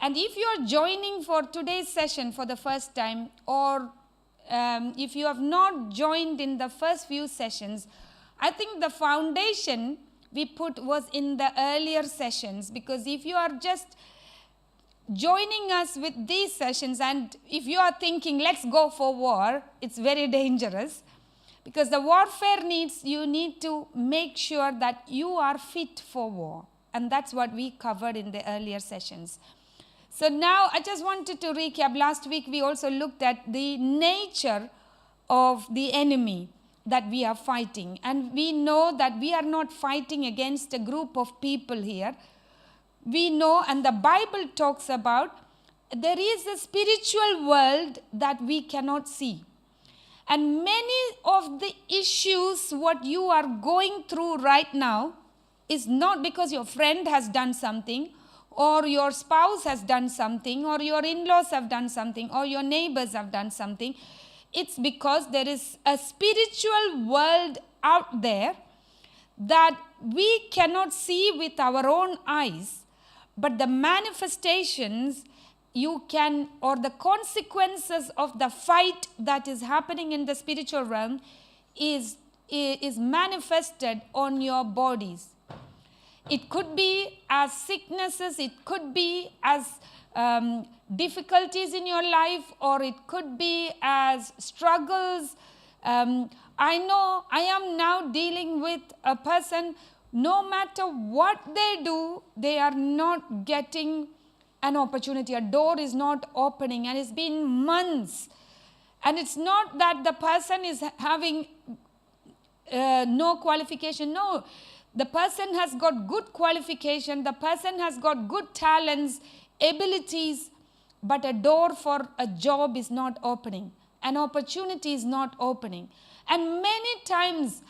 And if you are joining for today's session for the first time, or if you have not joined in the first few sessions, I think the foundation we put was in the earlier sessions, because if you are just joining us with these sessions and if you are thinking, let's go for war, it's very dangerous, because the warfare you need to make sure that you are fit for war. And that's what we covered in the earlier sessions. So now I just wanted to recap. Last week we also looked at the nature of the enemy that we are fighting. And we know that we are not fighting against a group of people here. We know, and the Bible talks about, there is a spiritual world that we cannot see. And many of the issues what you are going through right now is not because your friend has done something, or your spouse has done something, or your in-laws have done something, or your neighbors have done something. It's because there is a spiritual world out there that we cannot see with our own eyes, but the manifestations you can, or the consequences of the fight that is happening in the spiritual realm is manifested on your bodies. It could be as sicknesses, it could be as difficulties in your life, or it could be as struggles. I know I am now dealing with a person, no matter what they do, they are not getting an opportunity. A door is not opening, and it's been months. And it's not that the person is having no qualification. No. The person has got good qualification, the person has got good talents, abilities, but a door for a job is not opening. An opportunity is not opening. And many times,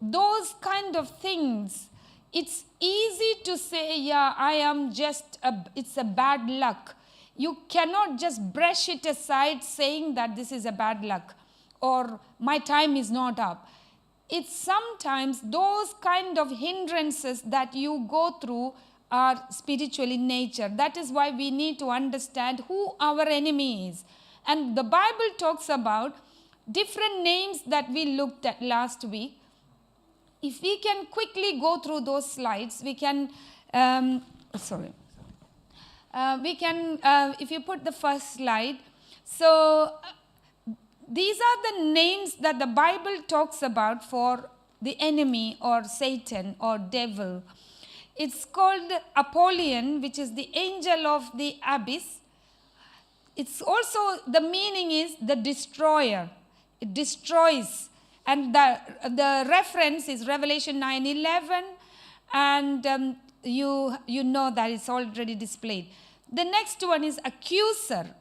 those kind of things, it's easy to say, yeah, I am just, it's a bad luck. You cannot just brush it aside saying that this is a bad luck, or my time is not up. It's sometimes those kind of hindrances that you go through are spiritual in nature. That is why we need to understand who our enemy is. And the Bible talks about different names that we looked at last week. If we can quickly go through those slides, we can, if you put the first slide. So, these are the names that the Bible talks about for the enemy or Satan or devil. It's called Apollyon, which is the angel of the abyss. It's also, the meaning is the destroyer. It destroys. And the reference is Revelation 9:11, and you know that it's already displayed. The next one is accuser.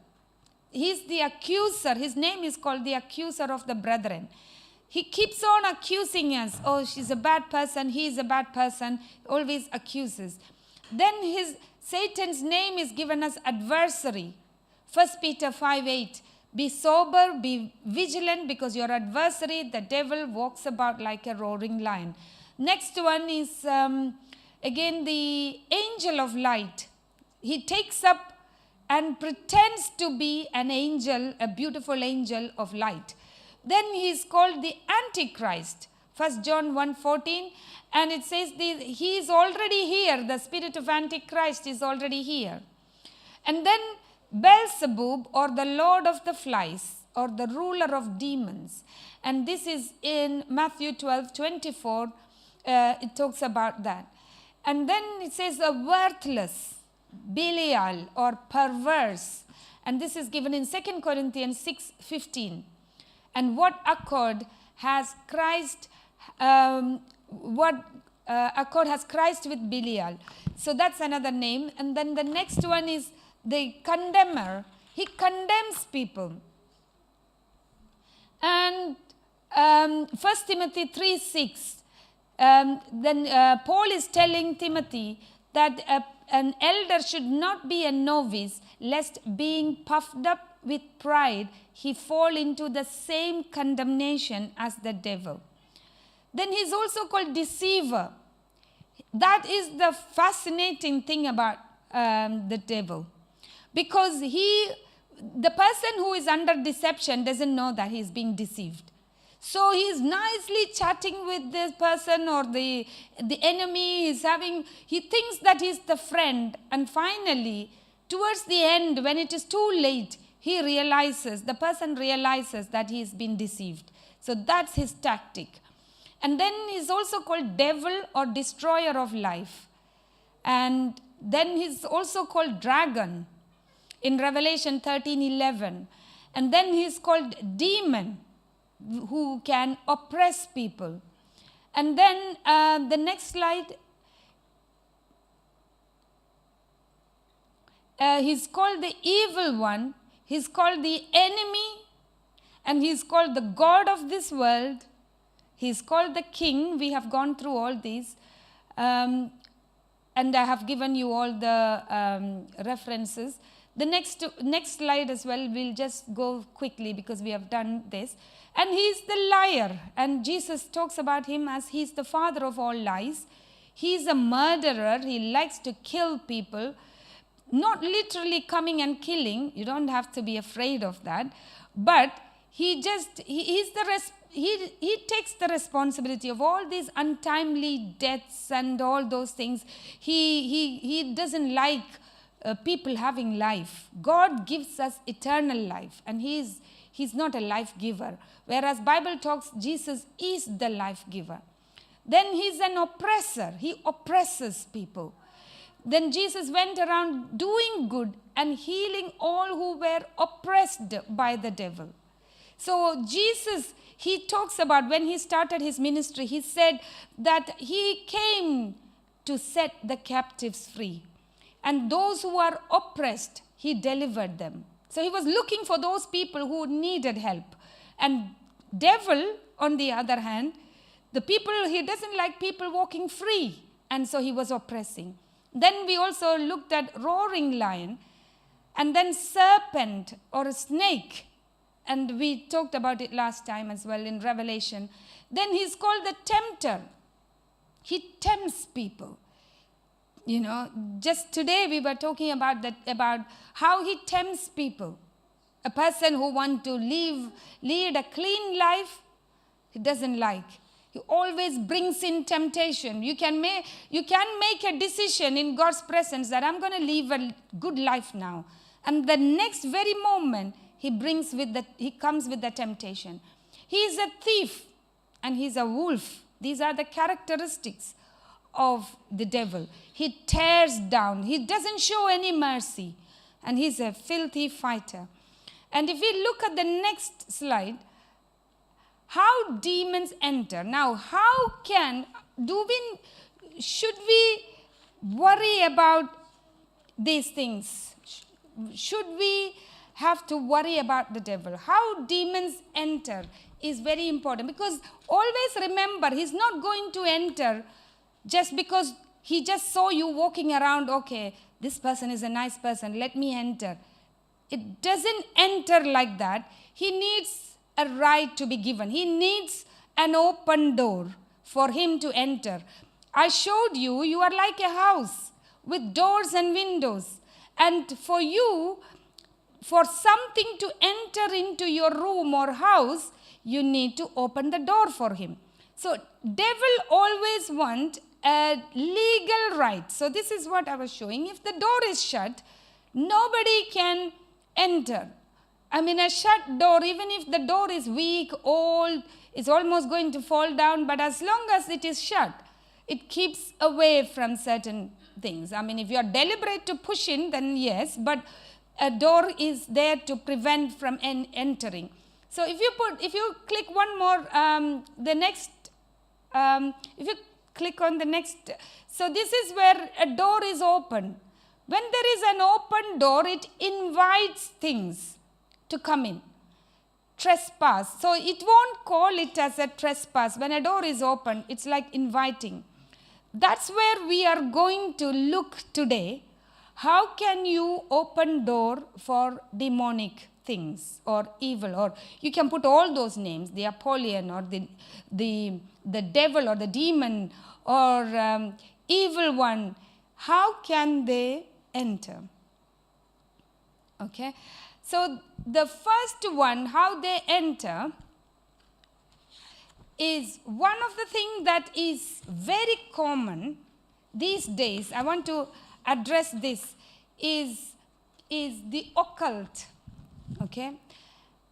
He's the accuser. His name is called the accuser of the brethren. He keeps on accusing us. Oh, she's a bad person. He is a bad person. Always accuses. Then Satan's name is given as adversary. 1 Peter 5:8. Be sober, be vigilant, because your adversary, the devil, walks about like a roaring lion. Next one is, again, the angel of light. He takes up and pretends to be an angel, a beautiful angel of light. Then he is called the Antichrist, 1 John 1:14, and it says he is already here, the spirit of Antichrist is already here. And then Beelzebub, or the Lord of the Flies, or the ruler of demons. And this is in Matthew 12:24, it talks about that. And then it says a worthless, Belial, or perverse, and this is given in 2 Corinthians 6:15. And what accord has Christ? Accord has Christ with Belial? So that's another name. And then the next one is the condemner. He condemns people. And 1 Timothy 3:6. Then Paul is telling Timothy that an elder should not be a novice, lest being puffed up with pride, he fall into the same condemnation as the devil. Then he is also called deceiver. That is the fascinating thing about the devil. because the person who is under deception doesn't know that he is being deceived. So he is nicely chatting with this person, or the enemy he thinks that he is the friend, and finally, towards the end, when it is too late, the person realizes that he has been deceived. So that's his tactic. And then he's also called devil or destroyer of life. And then he's also called dragon in Revelation 13:11. And then he's called demon, who can oppress people. And then the next slide, he's called the evil one, he's called the enemy, and he's called the God of this world, he's called the king. We have gone through all these, and I have given you all the references. The next slide as well, we'll just go quickly because we have done this. And he's the liar, and Jesus talks about him as he's the father of all lies. He's a murderer, he likes to kill people, not literally coming and killing, you don't have to be afraid of that, but he takes the responsibility of all these untimely deaths and all those things. He doesn't like people having life. God gives us eternal life, and he's not a life giver. Whereas Bible talks, Jesus is the life giver. Then he's an oppressor. He oppresses people. Then Jesus went around doing good and healing all who were oppressed by the devil. So Jesus, he talks about when he started his ministry, he said that he came to set the captives free. And those who are oppressed, he delivered them. So he was looking for those people who needed help. And devil, on the other hand, he doesn't like people walking free. And so he was oppressing. Then we also looked at roaring lion, and then serpent or a snake. And we talked about it last time as well in Revelation. Then he's called the tempter. He tempts people. You know, just today we were talking about how he tempts people. A person who wants to lead a clean life, he doesn't like. He always brings in temptation. You can make a decision in God's presence that I'm going to live a good life now. And the next very moment, he comes with the temptation. He is a thief and he's a wolf. These are the characteristics of the devil. He tears down. He doesn't show any mercy. And he's a filthy fighter. And if we look at the next slide, how demons enter. Now, should we worry about these things? Should we have to worry about the devil? How demons enter is very important, because always remember, he's not going to enter just because he just saw you walking around. Okay, this person is a nice person, let me enter. It doesn't enter like that. He needs a right to be given. He needs an open door for him to enter. I showed you, you are like a house with doors and windows. And for something to enter into your room or house, you need to open the door for him. So devil always wants a legal right. So this is what I was showing. If the door is shut, nobody can enter. I mean, a shut door, even if the door is weak, old, it's almost going to fall down, but as long as it is shut, it keeps away from certain things. I mean, if you are deliberate to push in, then yes, but a door is there to prevent from entering. So if you click one more, if you click on the next, so this is where a door is open. When there is an open door, it invites things to come in. Trespass. So it won't call it as a trespass. When a door is open, it's like inviting. That's where we are going to look today. How can you open door for demonic things or evil? Or you can put all those names, the Apollyon or the devil or the demon or evil one. How can they enter? Okay. So the first one, how they enter, is one of the things that is very common these days. I want to address this, is the occult. Okay.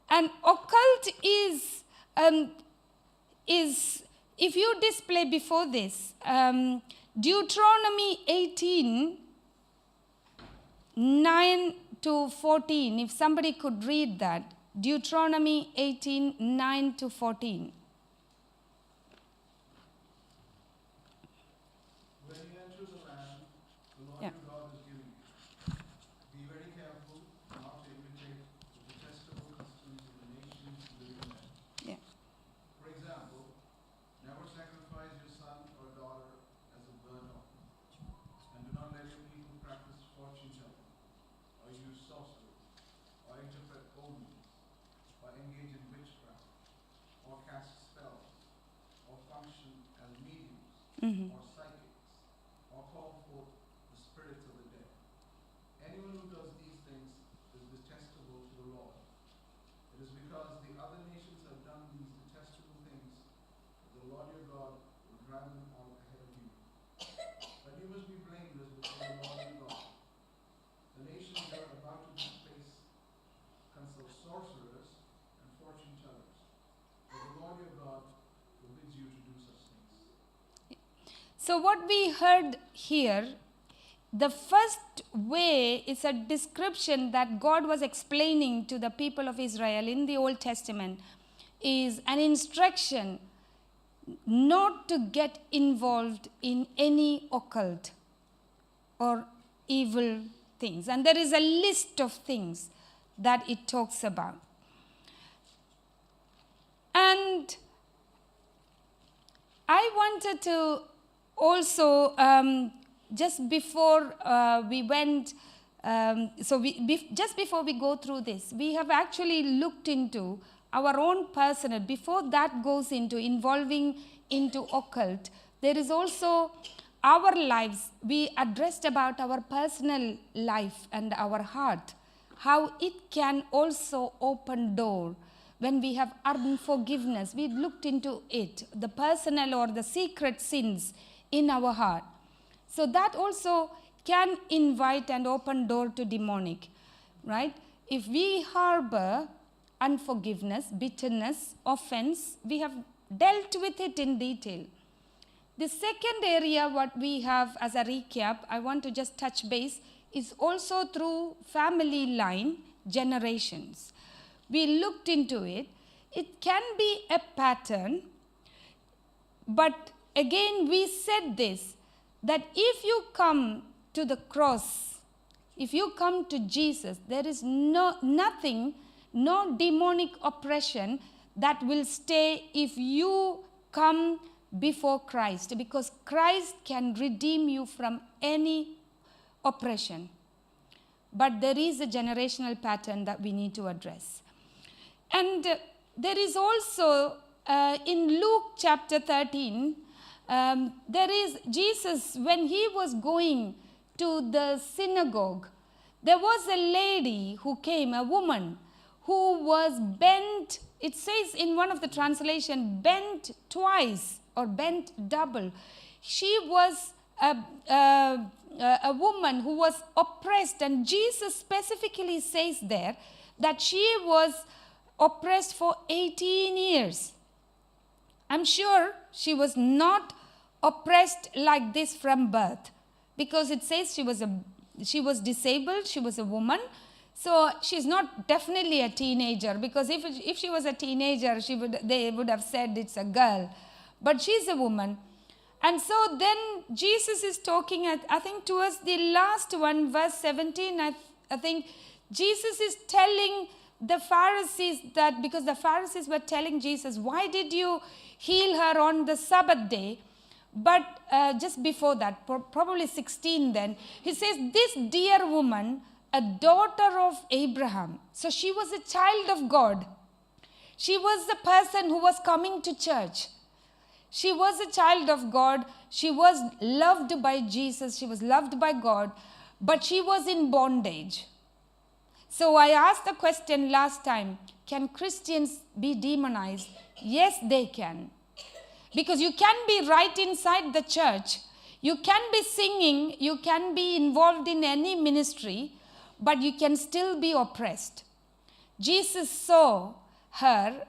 And occult is if you display before this, Deuteronomy 18, 9 to 14, if somebody could read that. Deuteronomy 18, 9 to 14. When you enter the land the Lord Yeah. your God is giving you, be very careful not to imitate the detestable customs of the nations living there. Yeah. For example, never sacrifice your son or daughter as a burnt offering, and do not let your people practice fortune telling, or use sorcery, or interpret omens, or engage in witchcraft, or cast spells, or function as mediums, Mm-hmm. or psychics, or call forth the spirits of the dead. Anyone who does these things is detestable to the Lord. It is because the other nations have done these detestable things that the Lord your God will drive them out ahead of you. But you must be blameless before the Lord your God. The nations you are about to displace consult sorcerers and fortune tellers. But the Lord your God forbids you to do such things. So what we heard here, the first way is a description that God was explaining to the people of Israel in the Old Testament, is an instruction not to get involved in any occult or evil things. And there is a list of things that it talks about. And I wanted to also, just before we went, just before we go through this, we have actually looked into our own personal, before that goes into involving into occult, there is also our lives. We addressed about our personal life and our heart, how it can also open door. When we have unforgiveness, we looked into it, the personal or the secret sins in our heart. So that also can invite and open door to demonic, right? If we harbor unforgiveness, bitterness, offense, we have dealt with it in detail. The second area what we have as a recap, I want to just touch base, is also through family line generations. We looked into it. It can be a pattern, but again we said this, that if you come to the cross, if you come to Jesus, there is nothing, no demonic oppression that will stay if you come before Christ, because Christ can redeem you from any oppression. But there is a generational pattern that we need to address. And there is also in Luke chapter 13, there is Jesus, when he was going to the synagogue, there was a lady who came, a woman, who was bent, it says in one of the translation, bent twice or bent double. She was a woman who was oppressed, and Jesus specifically says there that she was oppressed for 18 years. I'm sure she was not oppressed like this from birth, because it says she was disabled, she was a woman. So she's not definitely a teenager, because if she was a teenager, they would have said it's a girl. But she's a woman. And so then Jesus is talking, I think towards the last one, verse 17, I think Jesus is telling the Pharisees that, because the Pharisees were telling Jesus, why did you heal her on the Sabbath day? But just before that, probably 16 then, he says, this dear woman, a daughter of Abraham. So she was a child of God. She was the person who was coming to church. She was a child of God. She was loved by Jesus. She was loved by God. But she was in bondage. So I asked the question last time, can Christians be demonized? Yes, they can. Because you can be right inside the church. You can be singing, you can be involved in any ministry, but you can still be oppressed. Jesus saw her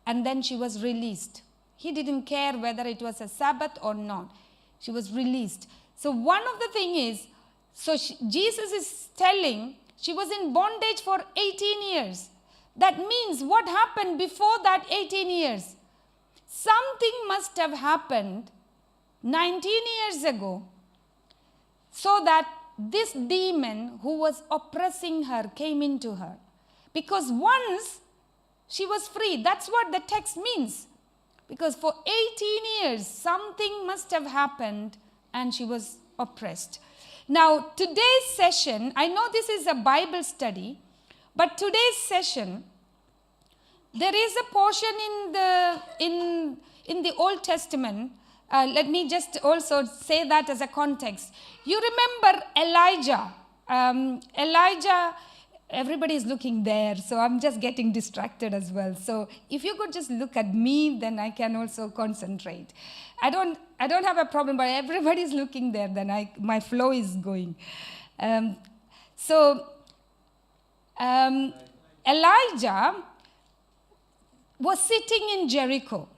and then she was released. He didn't care whether it was a Sabbath or not. She was released. So one of the thing is, Jesus is telling she was in bondage for 18 years. That means what happened before that 18 years? Something must have happened 19 years ago so that this demon who was oppressing her came into her. Because once she was free, that's what the text means. Because for 18 years, something must have happened and she was oppressed. Now, today's session, I know this is a Bible study, but today's session, there is a portion in the Old Testament. Let me just also say that as a context. You remember Elijah. Elijah, everybody is looking there, so I'm just getting distracted as well. So if you could just look at me, then I can also concentrate. I don't have a problem, but everybody's looking there, then my flow is going. Elijah was sitting in Jericho.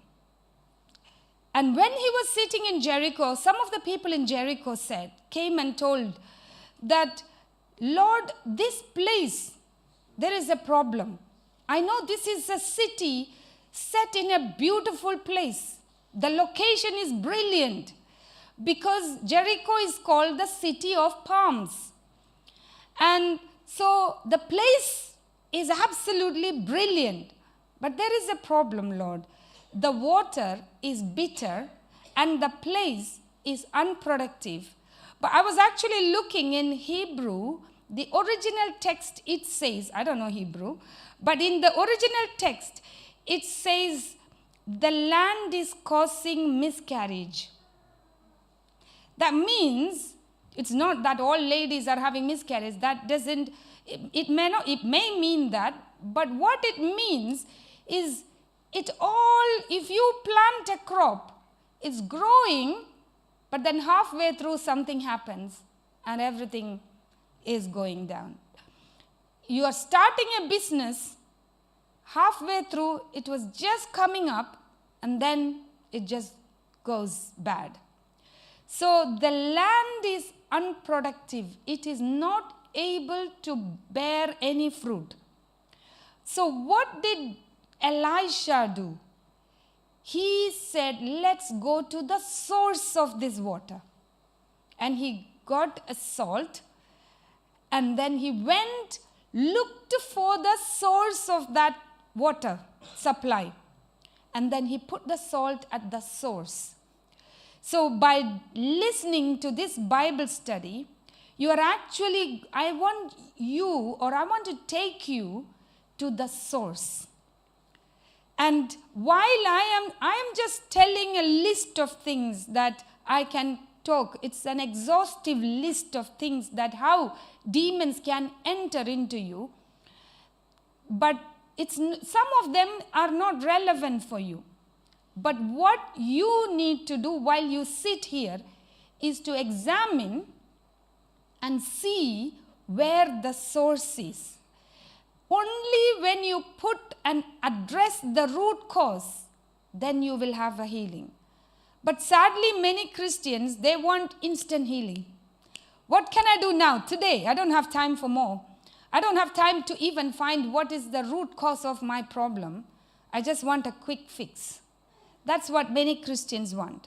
And when he was sitting in Jericho, some of the people in Jericho came and told that, Lord, this place, there is a problem. I know this is a city set in a beautiful place. The location is brilliant because Jericho is called the city of palms. And so the place is absolutely brilliant. But there is a problem, Lord. The water is bitter and the place is unproductive. But I was actually looking in Hebrew, the original text, it says, I don't know Hebrew, but in the original text, it says, the land is causing miscarriage. That means, it's not that all ladies are having miscarriage. That doesn't, it may mean that, but what it means is, if you plant a crop, it's growing, but then halfway through something happens and everything is going down. You are starting a business, halfway through it was just coming up and then it just goes bad. So the land is unproductive. It is not able to bear any fruit. So what did Elisha do? He said, let's go to the source of this water. And he got a salt and then he went, looked for the source of that water supply. And then he put the salt at the source. So by listening to this Bible study, you are actually, I want to take you to the source. And while I am just telling a list of things that I can talk, it's an exhaustive list of things that how demons can enter into you, but some of them are not relevant for you. But what you need to do while you sit here is to examine and see where the source is. Only when you put and address the root cause, then you will have a healing. But sadly, many Christians, they want instant healing. What can I do now, today? I don't have time for more. I don't have time to even find what is the root cause of my problem. I just want a quick fix. That's what many Christians want.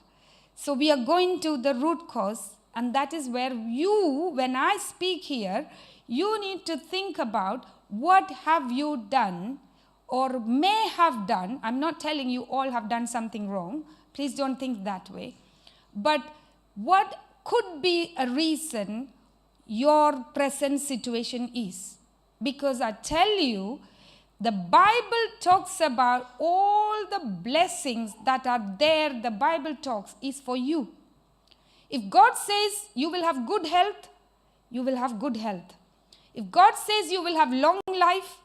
So we are going to the root cause, and that is where when I speak here, you need to think about what have you done or may have done. I'm not telling you all have done something wrong. Please don't think that way. But what could be a reason your present situation is? Because I tell you, the Bible talks about all the blessings that are there. The Bible talks is for you. If God says you will have good health, you will have good health. If God says you will have long life,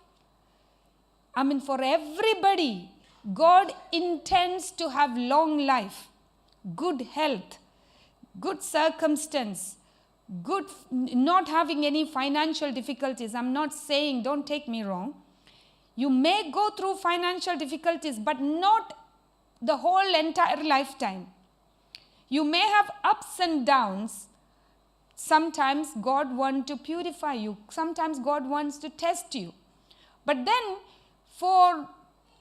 I mean, for everybody, God intends to have long life, good health, good circumstance, not having any financial difficulties. I'm not saying, don't take me wrong. You may go through financial difficulties, but not the whole entire lifetime. You may have ups and downs. Sometimes God wants to purify you. Sometimes God wants to test you. But then for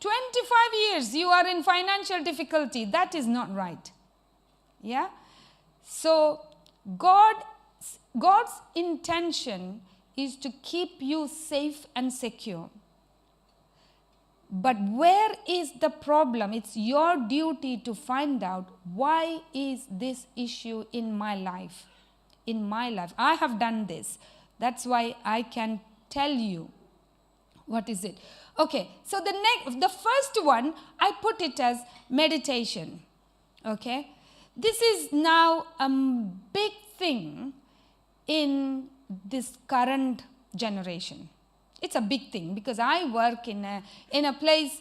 25 years you are in financial difficulty. That is not right. Yeah? So God's intention is to keep you safe and secure. But where is the problem? It's your duty to find out, why is this issue in my life? In my life. I have done this. That's why I can tell you. What is it? Okay, so the first one, I put it as meditation. Okay? This is now a big thing in this current generation. It's a big thing because I work in a place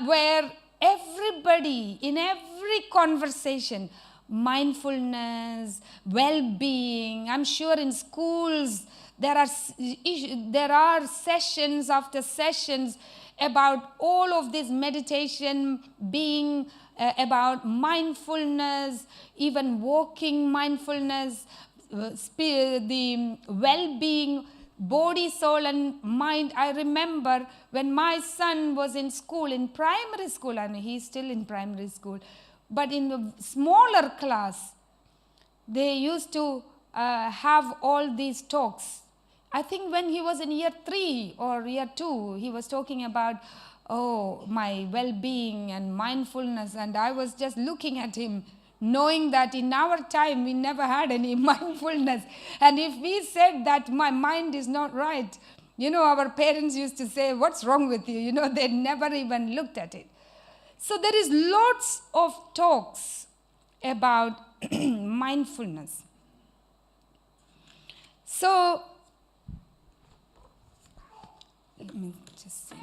where everybody, in every conversation, mindfulness, well-being. I'm sure in schools there are sessions after sessions about all of this meditation, being about mindfulness, even walking mindfulness, the well-being, body, soul and mind. I remember when my son was in school, in primary school, I mean he's still in primary school, but in the smaller class, they used to have all these talks. I think when he was in year 3 or year 2, he was talking about, my well-being and mindfulness, and I was just looking at him, knowing that in our time we never had any mindfulness. And if we said that my mind is not right, our parents used to say, what's wrong with you? They never even looked at it. So there is lots of talks about mindfulness. So, let me just see.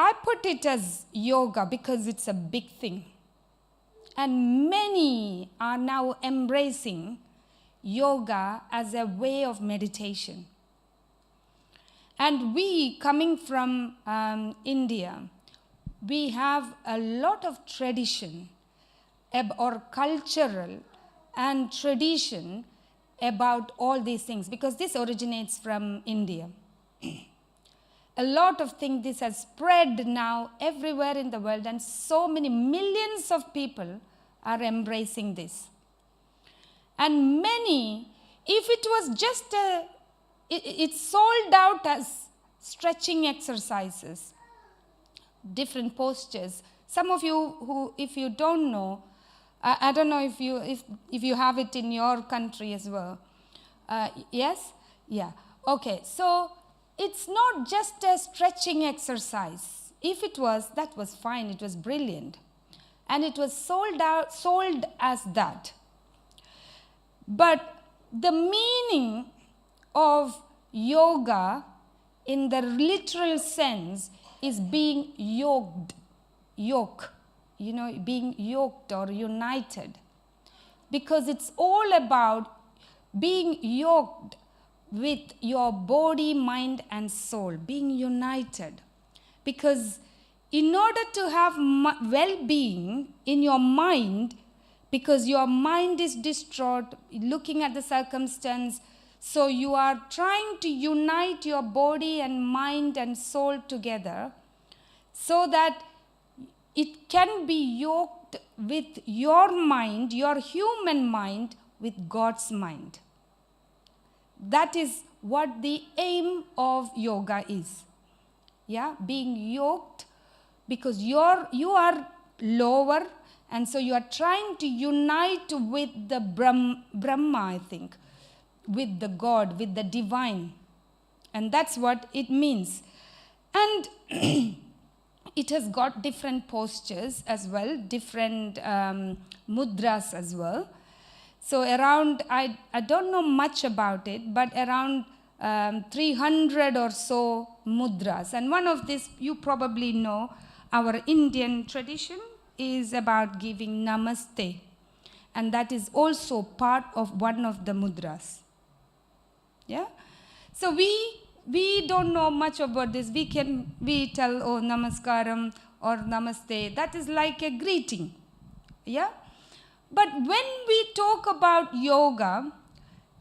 I put it as yoga because it's a big thing. And many are now embracing yoga as a way of meditation. And we, coming from India, we have a lot of tradition or cultural and tradition about all these things, because this originates from India. A lot of things, this has spread now everywhere in the world, and so many millions of people are embracing this. And many, if it was just it's sold out as stretching exercises, different postures. Some of you who, if you don't know, I don't know if you have it in your country as well. Yes? Yeah. Okay. So it's not just a stretching exercise. If it was, that was fine. It was brilliant. And it was sold as that. But the meaning of yoga in the literal sense is being yoked, being yoked or united. Because it's all about being yoked with your body, mind and soul, being united. Because in order to have well-being in your mind, because your mind is distraught, looking at the circumstance, so you are trying to unite your body and mind and soul together so that it can be yoked with your mind, your human mind, with God's mind. That is what the aim of yoga is. Yeah, being yoked, because you are lower, and so you are trying to unite with the Brahma, I think, with the God, with the divine. And that's what it means. And it has got different postures as well, different mudras as well. So around, I don't know much about it, but around 300 or so mudras. And one of these, you probably know, our Indian tradition is about giving namaste. And that is also part of one of the mudras. Yeah? So we don't know much about this. We tell, oh, namaskaram or namaste. That is like a greeting. Yeah? But when we talk about yoga,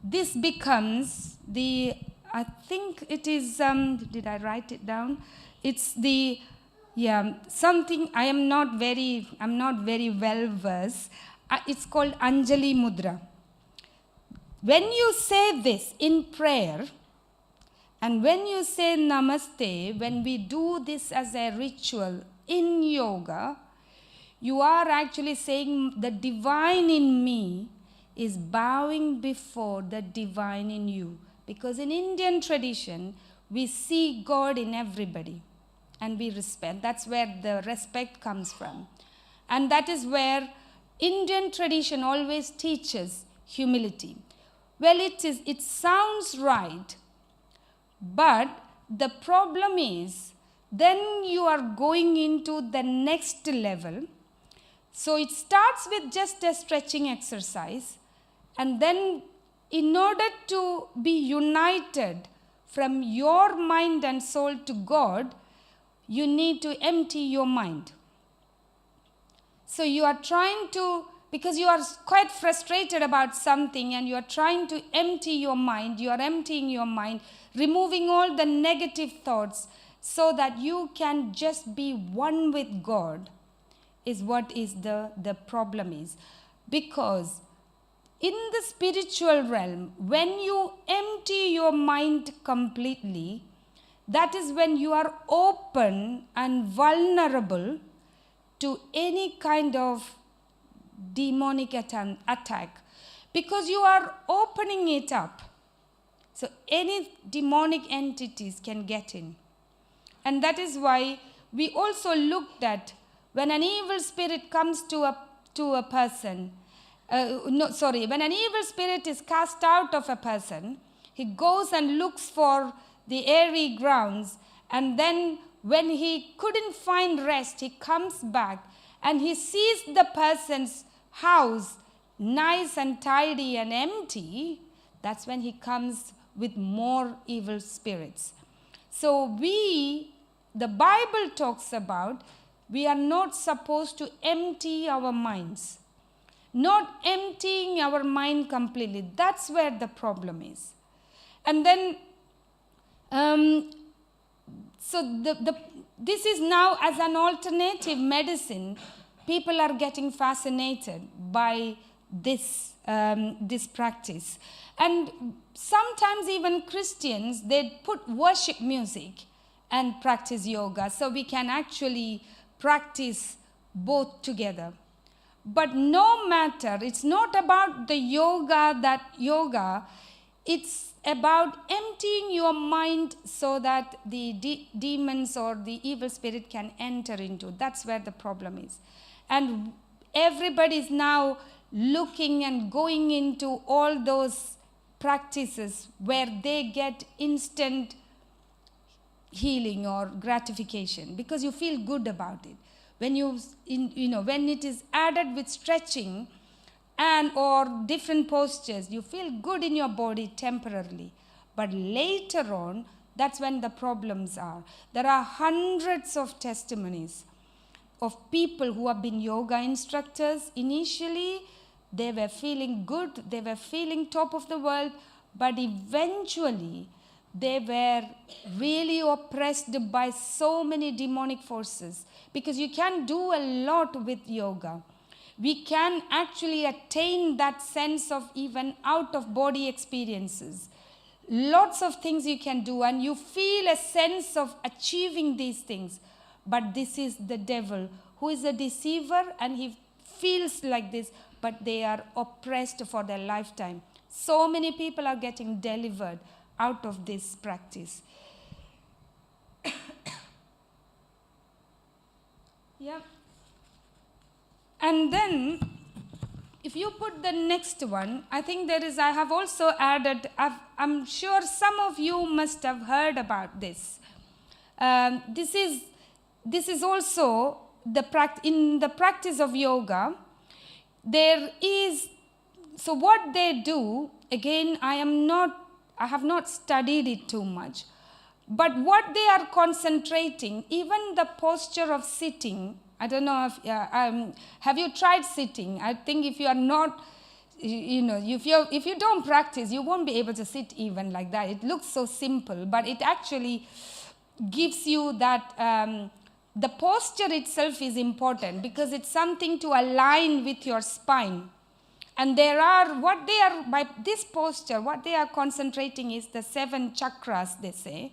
this becomes I think it is, did I write it down? It's something I'm not very well versed. It's called Anjali Mudra. When you say this in prayer, and when you say namaste, when we do this as a ritual in yoga, you are actually saying the divine in me is bowing before the divine in you. Because in Indian tradition, we see God in everybody and we respect. That's where the respect comes from. And that is where Indian tradition always teaches humility. Well, it sounds right, but the problem is then you are going into the next level. So it starts with just a stretching exercise, and then in order to be united from your mind and soul to God, you need to empty your mind. So you are trying to, because you are quite frustrated about something and you are trying to empty your mind, you are emptying your mind, removing all the negative thoughts so that you can just be one with God, is what is the problem is. Because in the spiritual realm, when you empty your mind completely, that is when you are open and vulnerable to any kind of demonic attack, because you are opening it up. So any demonic entities can get in. And that is why we also looked at when an evil spirit comes to a person, when an evil spirit is cast out of a person, he goes and looks for the airy grounds, and then when he couldn't find rest, he comes back and he sees the person's house nice and tidy and empty. That's when he comes with more evil spirits. So the Bible talks about, we are not supposed to empty our minds. Not emptying our mind completely. That's where the problem is. And then, this is now as an alternative medicine, people are getting fascinated by this practice. And sometimes even Christians, they put worship music and practice yoga. So we can actually practice both together. But no matter, it's not about the yoga, it's about emptying your mind so that the demons or the evil spirit can enter into. That's where the problem is. And everybody is now looking and going into all those practices where they get instant healing or gratification because you feel good about it. When when it is added with stretching and or different postures, you feel good in your body temporarily. But later on, that's when the problems are. There are hundreds of testimonies of people who have been yoga instructors. Initially, they were feeling good, they were feeling top of the world, but eventually, they were really oppressed by so many demonic forces, because you can do a lot with yoga. We can actually attain that sense of even out-of-body experiences. Lots of things you can do, and you feel a sense of achieving these things. But this is the devil, who is a deceiver, and he feels like this, but they are oppressed for their lifetime. So many people are getting delivered out of this practice. Yeah. And then, if you put the next one, I think I have also added, I'm sure some of you must have heard about this. This is also in the practice of yoga. There is, so what they do, again, I have not studied it too much, but what they are concentrating, even the posture of sitting, I don't know if, have you tried sitting? I think if you are not, if you don't practice, you won't be able to sit even like that. It looks so simple, but it actually gives you that, the posture itself is important because it's something to align with your spine. And by this posture, what they are concentrating is the 7 chakras, they say.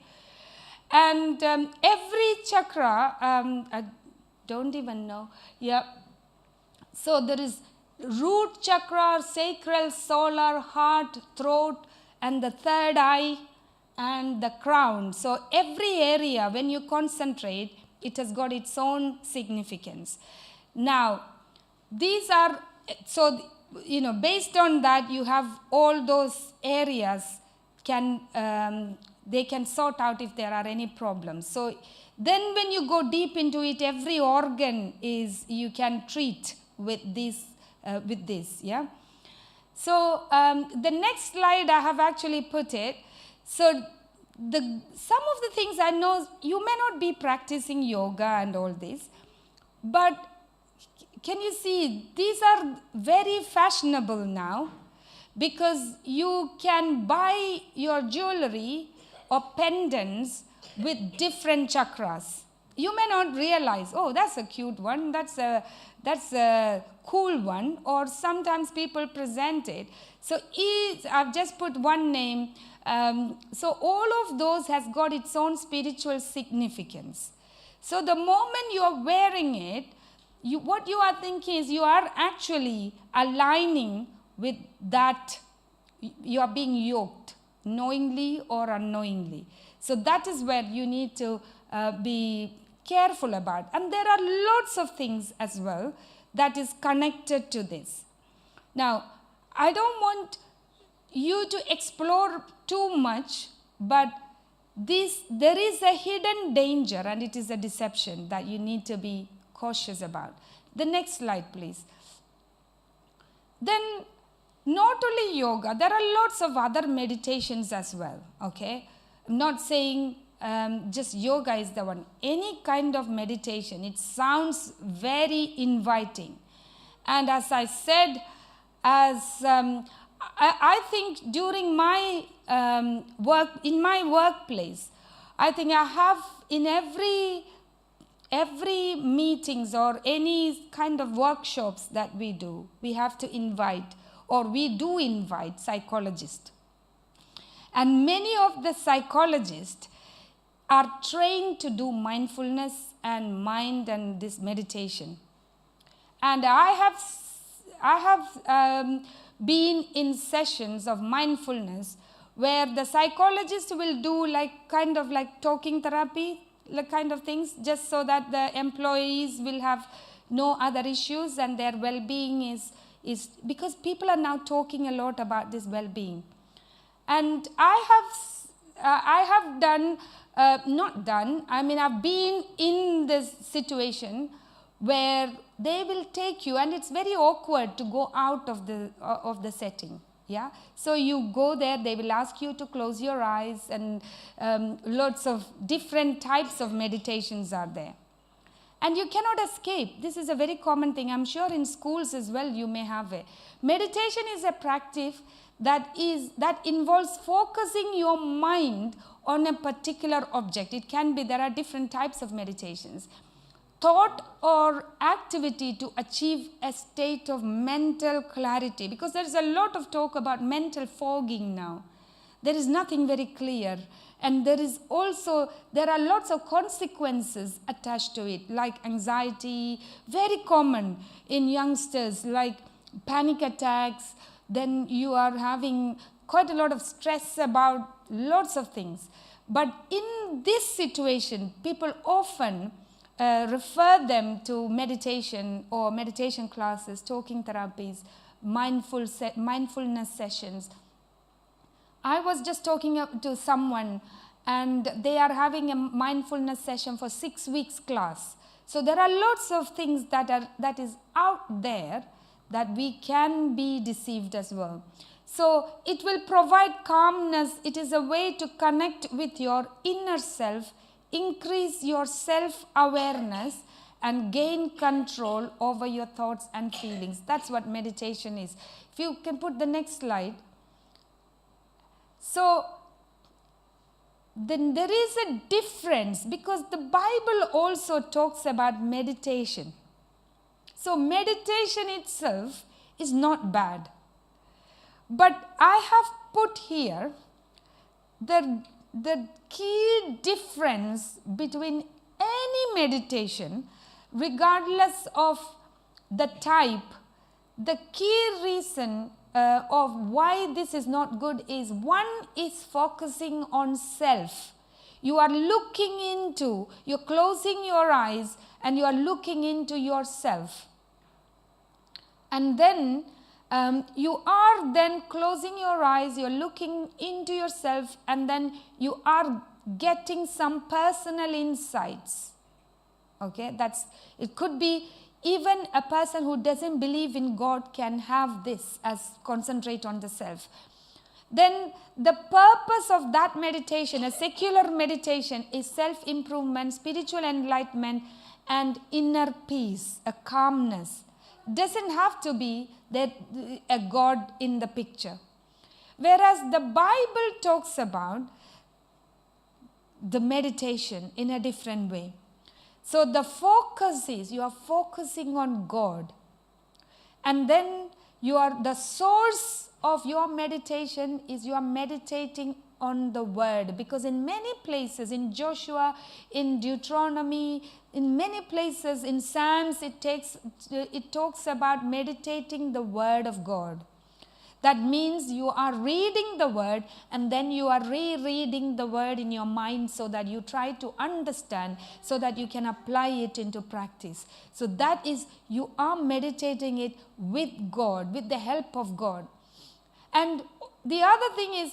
And every chakra, I don't even know. Yeah. So there is root chakra, sacral, solar, heart, throat, and the third eye, and the crown. So every area, when you concentrate, it has got its own significance. Now, these are, so, based on that, you have all those areas, they can sort out if there are any problems. So then when you go deep into it, every organ you can treat with this, yeah. So the next slide I have actually put it. So some of the things I know, you may not be practicing yoga and all this, but can you see, these are very fashionable now, because you can buy your jewelry or pendants with different chakras. You may not realize, oh, that's a cute one, that's a cool one, or sometimes people present it. So I've just put one name. So all of those has got its own spiritual significance. So the moment you are wearing it, what you are thinking is you are actually aligning with that. You are being yoked, knowingly or unknowingly. So that is where you need to be careful about. And there are lots of things as well that is connected to this. Now, I don't want you to explore too much, but there is a hidden danger, and it is a deception that you need to be cautious about. The next slide, please. Then, not only yoga, there are lots of other meditations as well, okay? I'm not saying just yoga is the one. Any kind of meditation, it sounds very inviting. And as I said, I think during my work, in my workplace, I think I have in every meetings or any kind of workshops that we do, we have to invite, or we do invite, psychologists. And many of the psychologists are trained to do mindfulness and mind and this meditation. And I have been in sessions of mindfulness where the psychologist will do kind of like talking therapy, kind of things, just so that the employees will have no other issues and their well-being is because people are now talking a lot about this well-being. And I've been in this situation where they will take you, and it's very awkward to go out of the setting. Yeah, so you go there, they will ask you to close your eyes, and lots of different types of meditations are there. And you cannot escape. This is a very common thing. I'm sure in schools as well you may have it. Meditation is a practice that involves focusing your mind on a particular object. It can be, there are different types of meditations. Thought or activity to achieve a state of mental clarity, because there is a lot of talk about mental fogging now. There is nothing very clear, and there are lots of consequences attached to it, like anxiety, very common in youngsters, like panic attacks. Then you are having quite a lot of stress about lots of things. But in this situation, people often refer them to meditation or meditation classes, talking therapies, mindfulness sessions. I was just talking to someone, and they are having a mindfulness session for 6 weeks class. So there are lots of things that is out there that we can be deceived as well. So it will provide calmness. It is a way to connect with your inner self, increase your self-awareness, and gain control over your thoughts and feelings. That's what meditation is. If you can put the next slide. So then there is a difference, because the Bible also talks about meditation. So meditation itself is not bad. But I have put here the key difference between any meditation, regardless of the type. The key reason of why this is not good is, one is focusing on self. You are looking into, you're closing your eyes and you are looking into yourself. And then you are then closing your eyes, you're looking into yourself, and then you are getting some personal insights. Okay, it could be even a person who doesn't believe in God can have this as concentrate on the self. Then the purpose of that meditation, a secular meditation, is self-improvement, spiritual enlightenment, and inner peace, a calmness. Doesn't have to be a God in the picture. Whereas the Bible talks about the meditation in a different way. So the focus is, you are focusing on God. And then the source of your meditation is you are meditating on the word. Because in many places, in Joshua, in Deuteronomy, in many places, in Psalms, it talks about meditating the word of God. That means you are reading the word and then you are rereading the word in your mind so that you try to understand, so that you can apply it into practice. So that is, you are meditating it with God, with the help of God. And the other thing is,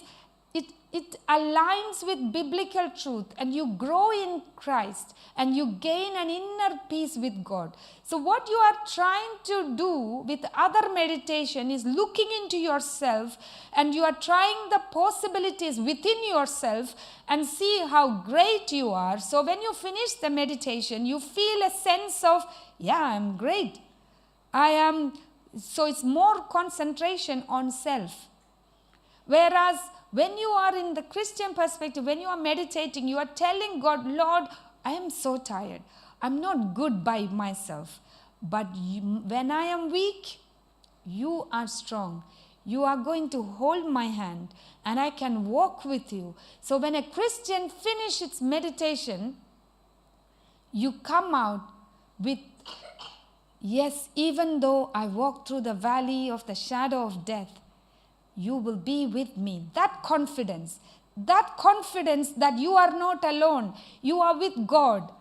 it aligns with biblical truth, and you grow in Christ and you gain an inner peace with God. So what you are trying to do with other meditation is looking into yourself, and you are trying the possibilities within yourself and see how great you are. So when you finish the meditation, you feel a sense of, yeah, I'm great. So it's more concentration on self. Whereas when you are in the Christian perspective, when you are meditating, you are telling God, Lord, I am so tired. I'm not good by myself. But when I am weak, you are strong. You are going to hold my hand and I can walk with you. So when a Christian finishes its meditation, you come out with, yes, even though I walk through the valley of the shadow of death, you will be with me. That confidence that you are not alone, you are with God.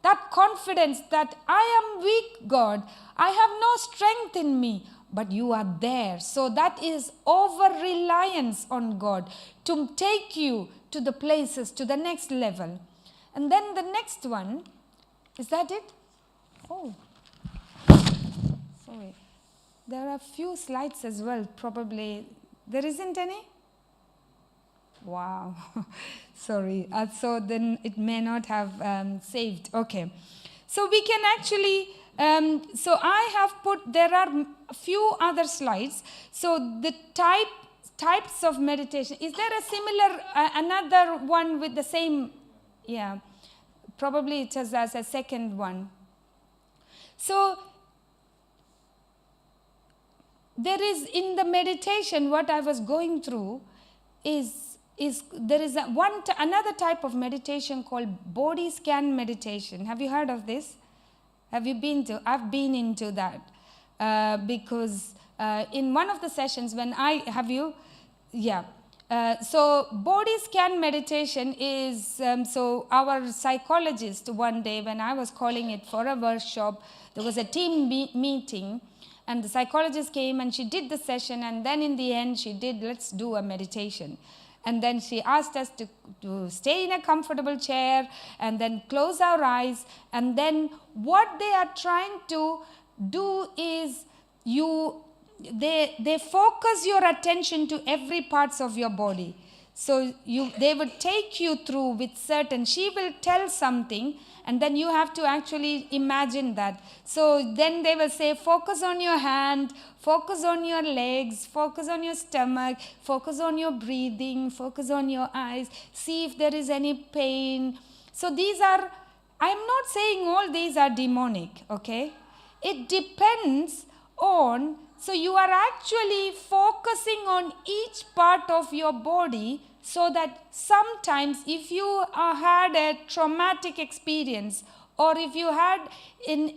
That confidence that I am weak, God, I have no strength in me, but you are there. So that is over-reliance on God to take you to the places, to the next level. And then the next one, is that it? Oh, sorry. There are a few slides as well, probably. There isn't any? Wow. Sorry. So then it may not have saved. Okay. So we can actually, so I have put, there are a few other slides. So the types of meditation. Is there a similar, another one with the same? Yeah. Probably it is as a second one. So there is, in the meditation, what I was going through is there is another type of meditation called body scan meditation. Have you heard of this? Have you been to? I've been into that because in one of the sessions when so body scan meditation is, so our psychologist one day when I was calling it for a workshop, there was a team meeting. And the psychologist came and she did the session, and then in the end she did, let's do a meditation. And then she asked us to stay in a comfortable chair and then close our eyes. And then what they are trying to do is they focus your attention to every parts of your body. So they would take you through with certain, she will tell something and then you have to actually imagine that. So then they will say, focus on your hand, focus on your legs, focus on your stomach, focus on your breathing, focus on your eyes, see if there is any pain. So these are, I'm not saying all these are demonic, okay? It depends on, so you are actually focusing on each part of your body, so that sometimes if you had a traumatic experience, or if you had in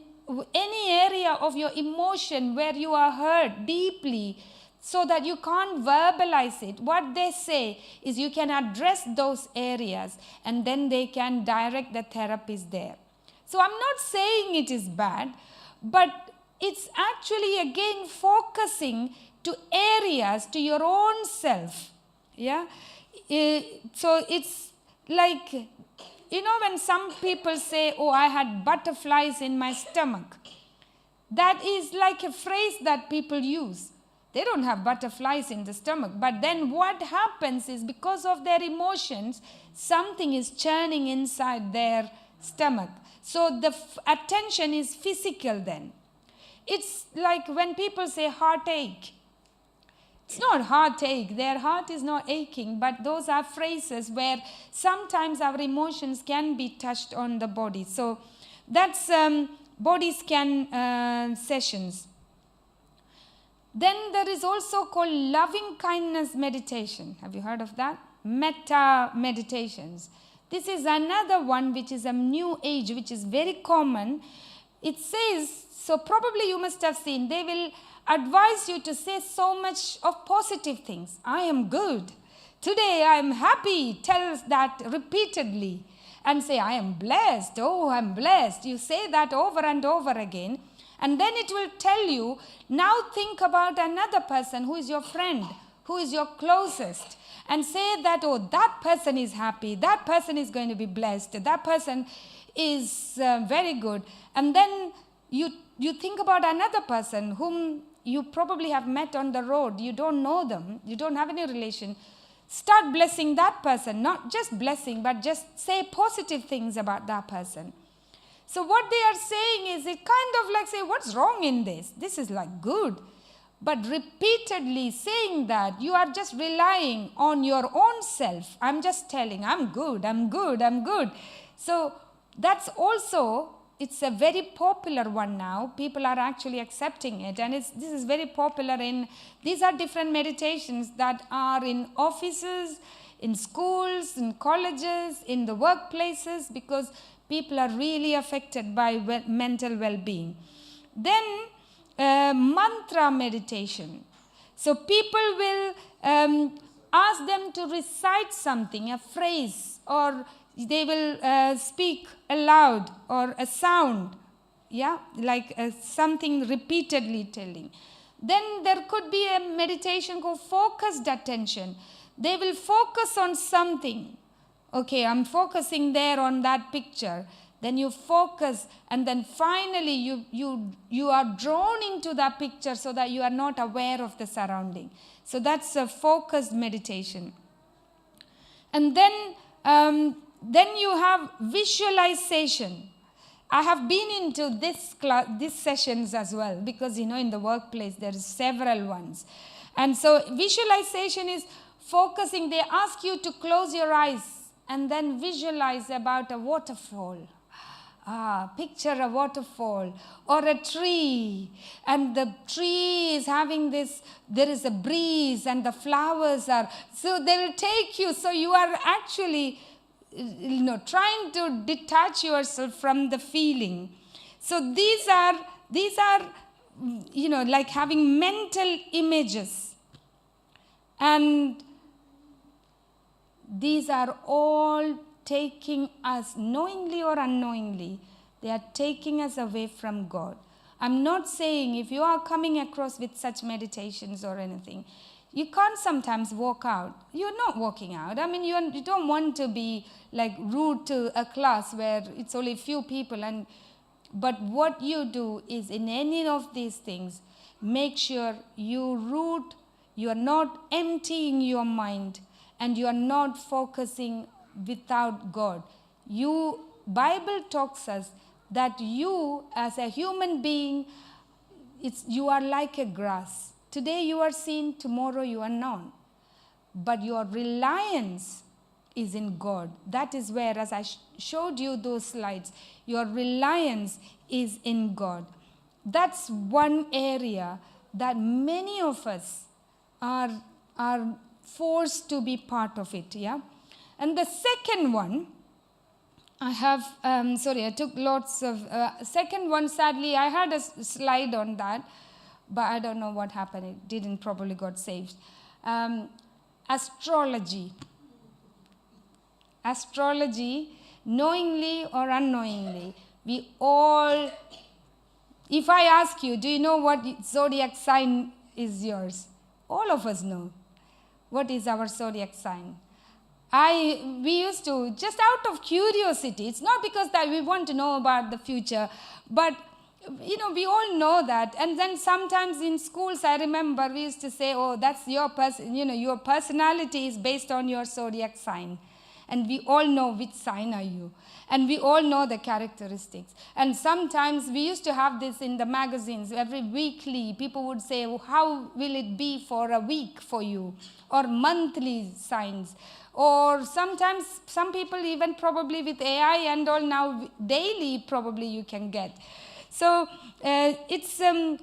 any area of your emotion where you are hurt deeply, so that you can't verbalize it, what they say is you can address those areas and then they can direct the therapist there. So I'm not saying it is bad, but it's actually again focusing to areas, to your own self. Yeah. So it's like, you know, when some people say, oh, I had butterflies in my stomach. That is like a phrase that people use. They don't have butterflies in the stomach. But then what happens is, because of their emotions, something is churning inside their stomach. So the attention is physical then. It's like when people say heartache. It's not heartache. Their heart is not aching, but those are phrases where sometimes our emotions can be touched on the body. So that's body scan sessions. Then there is also called loving kindness meditation. Have you heard of that? Metta meditations. This is another one which is a new age, which is very common. It says, so probably you must have seen, they will advise you to say so much of positive things. I am good. Today I am happy. Tell that repeatedly. And say, I am blessed. Oh, I am blessed. You say that over and over again. And then it will tell you, now think about another person who is your friend, who is your closest. And say that, oh, that person is happy. That person is going to be blessed. That person is very good. And then you think about another person whom you probably have met on the road. You don't know them. You don't have any relation. Start blessing that person. Not just blessing, but just say positive things about that person. So what they are saying is, it kind of like say, what's wrong in this? This is like good. But repeatedly saying that, you are just relying on your own self. I'm just telling, I'm good, I'm good, I'm good. So that's also, it's a very popular one now. People are actually accepting it. And this is very popular these are different meditations that are in offices, in schools, in colleges, in the workplaces, because people are really affected by mental well-being. Then mantra meditation. So people will ask them to recite something, a phrase, or they will speak aloud, or a sound, yeah, like something repeatedly telling. Then there could be a meditation called focused attention. They will focus on something. Okay, I'm focusing there on that picture. Then you focus, and then finally you are drawn into that picture so that you are not aware of the surrounding. So that's a focused meditation. And then you have visualization. I have been into these sessions as well, because in the workplace there is several ones. And so visualization is focusing. They ask you to close your eyes and then visualize about a waterfall. Picture a waterfall or a tree, and the tree is having there is a breeze and the flowers are, so they will take you, so you are actually trying to detach yourself from the feeling. So these are like having mental images, and these are all taking us, knowingly or unknowingly, they are taking us away from God. I'm not saying if you are coming across with such meditations or anything, you can't sometimes walk out. You're not walking out. I mean, you don't want to be like rude to a class where it's only few people. But what you do is in any of these things, make sure you are not emptying your mind and you are not focusing without God. Bible talks us that you as a human being, you are like a grass. Today you are seen, tomorrow you are known. But your reliance is in God. That is where, as I showed you those slides, your reliance is in God. That's one area that many of us are forced to be part of it, yeah? And the second one, I took lots of, second one, sadly, I had a slide on that, but I don't know what happened. It didn't probably got saved. Astrology. Astrology, knowingly or unknowingly, we all, if I ask you, do you know what zodiac sign is yours? All of us know. What is our zodiac sign? We used to, just out of curiosity, it's not because that we want to know about the future, but we all know that. And then sometimes in schools, I remember we used to say, oh, that's your your personality is based on your zodiac sign. And we all know which sign are you. And we all know the characteristics. And sometimes we used to have this in the magazines. Every weekly, people would say, oh, how will it be for a week for you? Or monthly signs. Or sometimes, some people even probably with AI and all now, daily probably you can get. So some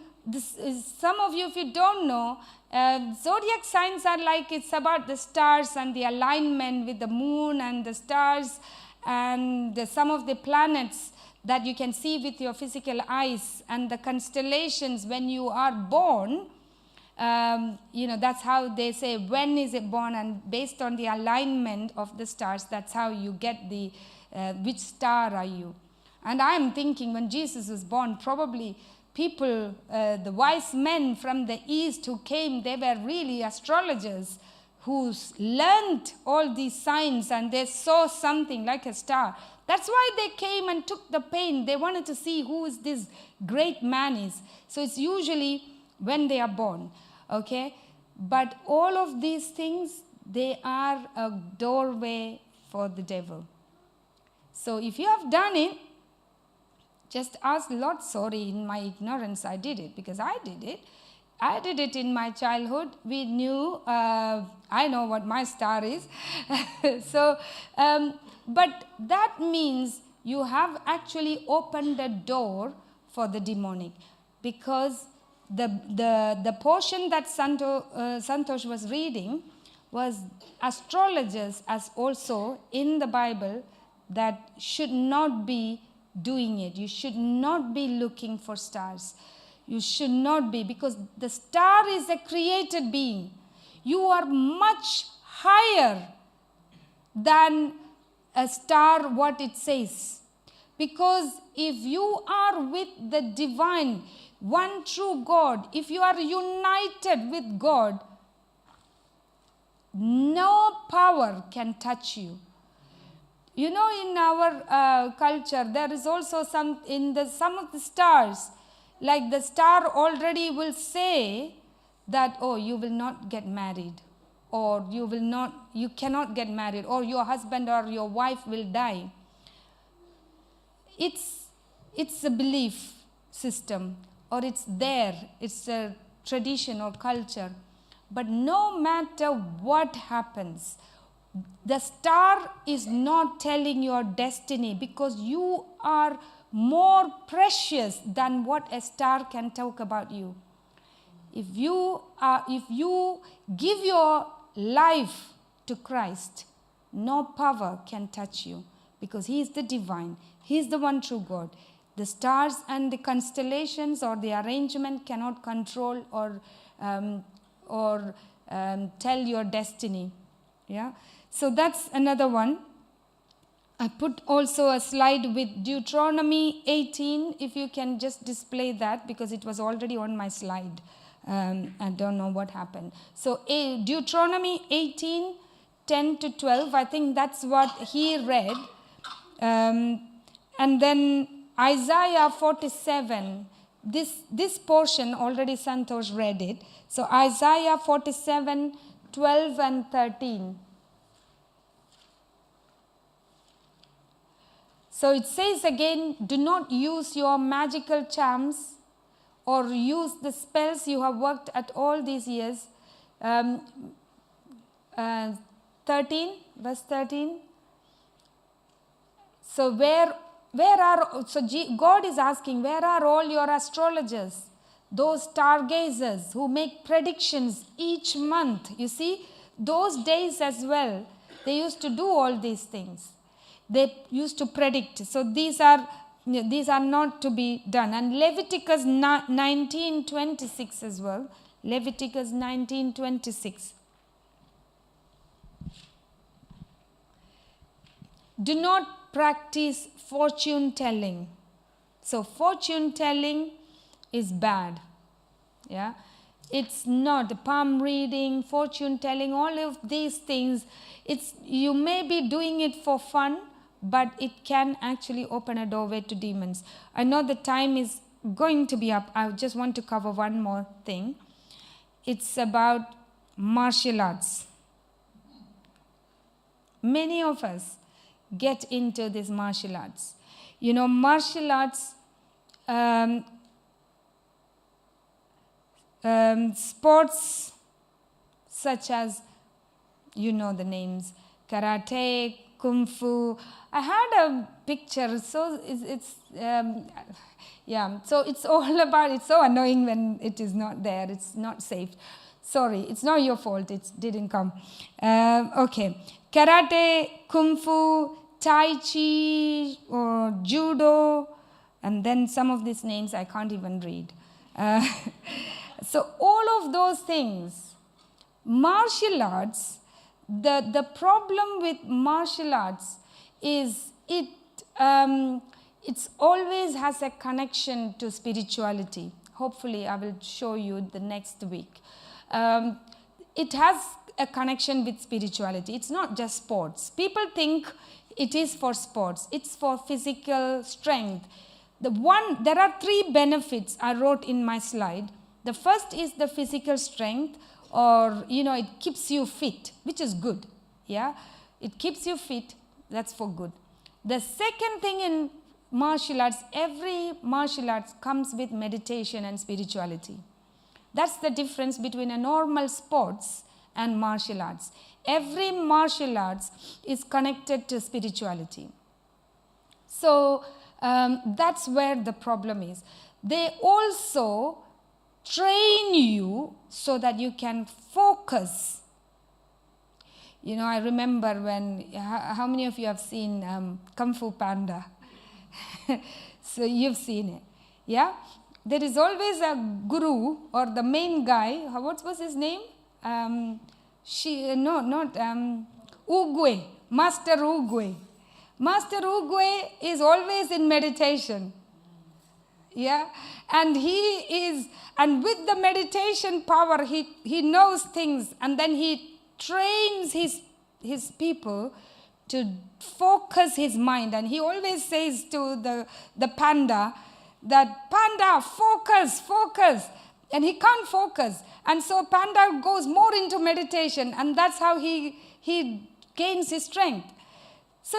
of you, if you don't know, zodiac signs are like, it's about the stars and the alignment with the moon and the stars and some of the planets that you can see with your physical eyes and the constellations when you are born. That's how they say when is it born, and based on the alignment of the stars, that's how you get the which star are you. And I am thinking when Jesus was born, probably people, the wise men from the east who came, they were really astrologers who learned all these signs and they saw something like a star. That's why they came and took the pain. They wanted to see who is this great man is. So it's usually when they are born, okay? But all of these things, they are a doorway for the devil. So if you have done it, just ask the Lord, sorry, in my ignorance I did it, because I did it. I did it in my childhood. We knew, I know what my star is. But that means you have actually opened a door for the demonic, because the portion that Santosh was reading was astrologers as also in the Bible that should not be doing it. You should not be looking for stars. You should not be, because the star is a created being. You are much higher than a star, what it says. Because if you are with the divine, one true God, if you are united with God, no power can touch you. You know, in our culture, there is also some of the stars, like the star already will say that, oh, you will not get married, or you cannot get married, or your husband or your wife will die. It's a belief system, or it's a tradition or culture. But no matter what happens, the star is not telling your destiny, because you are more precious than what a star can talk about you. If you give your life to Christ, no power can touch you, because He is the divine. He is the one true God. The stars and the constellations or the arrangement cannot control or tell your destiny. Yeah. So that's another one. I put also a slide with Deuteronomy 18, if you can just display that, because it was already on my slide. I don't know what happened. So Deuteronomy 18, 10 to 12, I think that's what he read. And then Isaiah 47, this portion already Santosh read it. So Isaiah 47, 12 and 13. So it says again, do not use your magical charms or use the spells you have worked at all these years. 13, verse 13. So God is asking, where are all your astrologers? Those stargazers who make predictions each month. You see, those days as well, they used to do all these things. They used to predict. So these are not to be done. And Leviticus 19:26 as well. Leviticus 19:26. Do not practice fortune telling. So fortune telling is bad. Yeah. It's not palm reading, fortune telling, all of these things. You may be doing it for fun, but it can actually open a doorway to demons. I know the time is going to be up. I just want to cover one more thing. It's about martial arts. Many of us get into these martial arts. You know, martial arts, sports such as, you know the names, karate, kung fu. I had a picture, so so it's all about, it's so annoying when it is not there, it's not saved. Sorry, it's not your fault, it didn't come. Okay, karate, kung fu, tai chi, or judo, and then some of these names I can't even read. So all of those things, martial arts, the problem with martial arts is it's always has a connection to spirituality. Hopefully I will show you the next week. It has a connection with spirituality. It's not just sports. People think it is for sports. It's for physical strength. There are 3 benefits I wrote in my slide. The first is the physical strength, or it keeps you fit, which is good. Yeah, it keeps you fit. That's for good. The second thing in martial arts, every martial arts comes with meditation and spirituality. That's the difference between a normal sports and martial arts. Every martial arts is connected to spirituality. So that's where the problem is. They also train you so that you can focus. I remember how many of you have seen Kung Fu Panda? So you've seen it. Yeah? There is always a guru or the main guy. What was his name? Oogway. Master Oogway. Master Oogway is always in meditation. Yeah, and and with the meditation power, he knows things, and then he trains his people to focus his mind. And he always says to the panda that, "Panda, focus," and he can't focus. And so panda goes more into meditation, and that's how he gains his strength. So